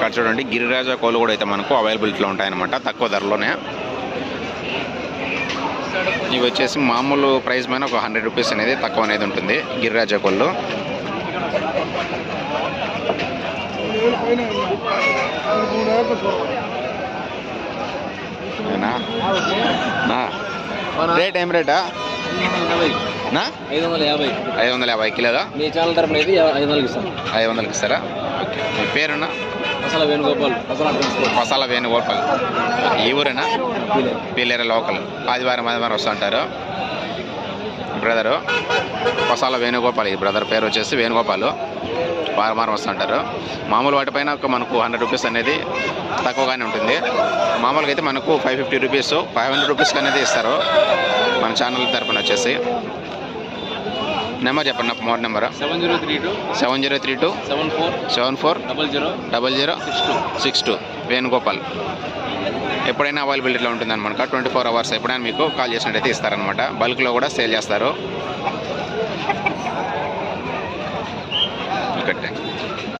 ఇక్కడ చూడండి గిరిరాజ కోళ్ళు కూడా అయితే మనకు అవైలబిలిటీలో ఉంటాయన్నమాట, తక్కువ ధరలోనే. ఇవి వచ్చేసి మామూలు ప్రైస్ పైన ఒక 100 రూపీస్ అనేది తక్కువ అనేది ఉంటుంది గిరిరాజ కోళ్ళు. రేట్ ఏం రేటా? 550 కిలోగా. మీ ఛానల్ తరపున 500 ఇస్తాం. 500కి ఇస్తారా? ఓకే. మీ పేరున్నా? పసాల వేణుగోపాల్. పసాల వేణుగోపాల్. ఈ ఊరేనా? పీలేరు లోకల్. ఆదివారం వస్తుంటారు బ్రదరు. పసాల వేణుగోపాల్ ఈ బ్రదర్ పేరు వచ్చేసి వేణుగోపాల్. వారం వస్తుంటారు. మామూలు వాటిపైన ఒక మనకు 100 రూపీస్ అనేది తక్కువగానే ఉంటుంది. మామూలుగా అయితే మనకు 550 రూపీస్ 500 రూపీస్కి అనేది ఇస్తారు మన ఛానల్ తరపున వచ్చేసి. నెంబర్ చెప్పండి, మొబైల్ నెంబర్ 7032 74 0062 వేణుగోపాల్. ఎప్పుడైనా అవైలబిలిటీలో ఉంటుందన్నమాట. 24 అవర్స్ ఎప్పుడైనా మీకు కాల్ చేసినట్టయితే ఇస్తారనమాట. బల్క్లో కూడా సేల్ చేస్తారు.